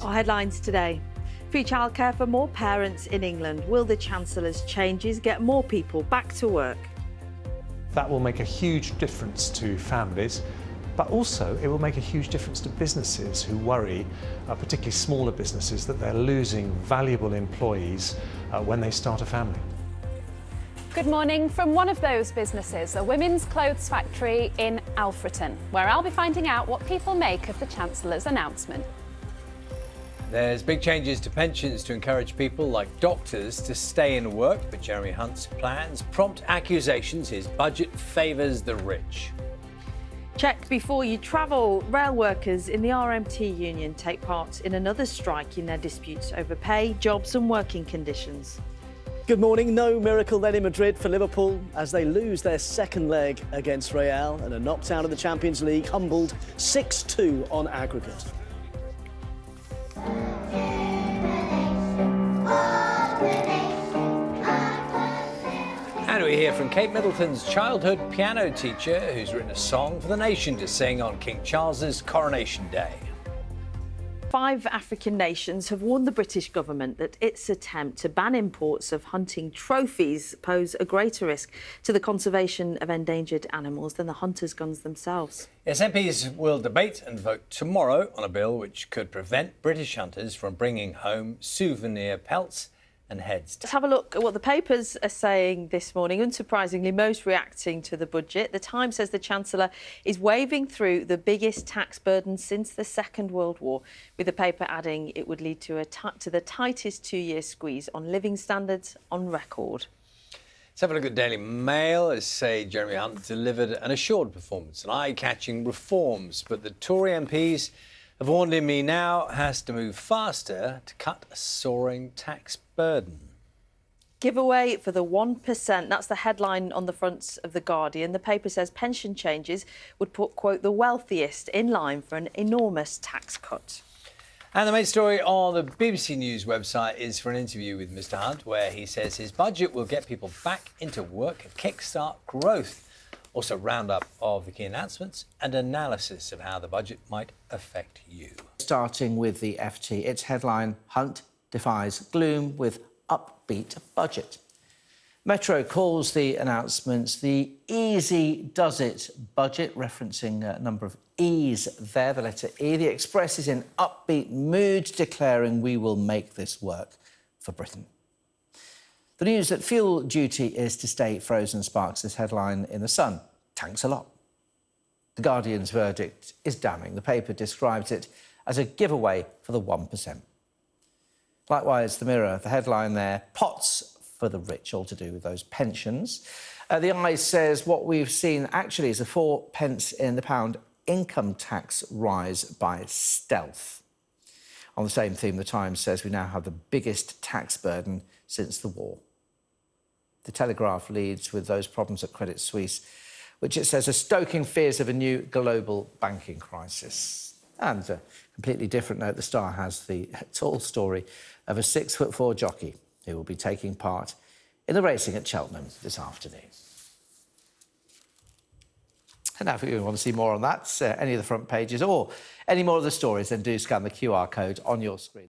Our headlines today. Free childcare for more parents in England. Will the Chancellor's changes get more people back to work? That will make a huge difference to families, but also it will make a huge difference to businesses who worry, particularly smaller businesses, that they're losing valuable employees when they start a family. Good morning from one of those businesses, a women's clothes factory in Alfreton, where I'll be finding out what people make of the Chancellor's announcement. There's big changes to pensions to encourage people like doctors to stay in work, but Jeremy Hunt's plans prompt accusations his budget favours the rich. Check before you travel. Rail workers in the RMT union take part in another strike in their disputes over pay, jobs and working conditions. Good morning. No miracle then in Madrid for Liverpool as they lose their second leg against Real and are knocked out of the Champions League, humbled 6-2 on aggregate. And we hear from Kate Middleton's childhood piano teacher who's written a song for the nation to sing on King Charles's coronation day. 5 African nations have warned the British government that its attempt to ban imports of hunting trophies pose a greater risk to the conservation of endangered animals than the hunters' guns themselves. Yes, MPs will debate and vote tomorrow on a bill which could prevent British hunters from bringing home souvenir pelts and heads. Let's have a look at what the papers are saying this morning. Unsurprisingly, most reacting to the budget. The Times says the Chancellor is waving through the biggest tax burden since the Second World War, with the paper adding it would lead to the tightest 2-year squeeze on living standards on record. Let's have a look at Daily Mail. As say Jeremy Hunt delivered an assured performance and eye-catching reforms, but the Tory MPs have warned him he now has to move faster to cut a soaring tax burden. Giveaway for the 1%. That's the headline on the front of The Guardian. The paper says pension changes would put, quote, the wealthiest in line for an enormous tax cut. And the main story on the BBC News website is for an interview with Mr Hunt, where he says his budget will get people back into work and kickstart growth. Also, roundup of the key announcements and analysis of how the budget might affect you. Starting with the FT, its headline, Hunt defies gloom with upbeat budget. Metro calls the announcements the easy does it budget, referencing a number of E's there, the letter E. The Express is in upbeat mood, declaring we will make this work for Britain. The news that fuel duty is to stay frozen sparks this headline in The Sun. Tanks a lot. The Guardian's verdict is damning. The paper describes it as a giveaway for the 1%. Likewise, The Mirror, the headline there, pots for the rich, all to do with those pensions. The Eye says what we've seen actually is a 4 pence in the pound income tax rise by stealth. On the same theme, The Times says we now have the biggest tax burden since the war. The Telegraph leads with those problems at Credit Suisse, which it says are stoking fears of a new global banking crisis. And a completely different note, The Star has the tall story of a 6'4" jockey who will be taking part in the racing at Cheltenham this afternoon. And now, if you want to see more on that, any of the front pages or any more of the stories, then do scan the QR code on your screen.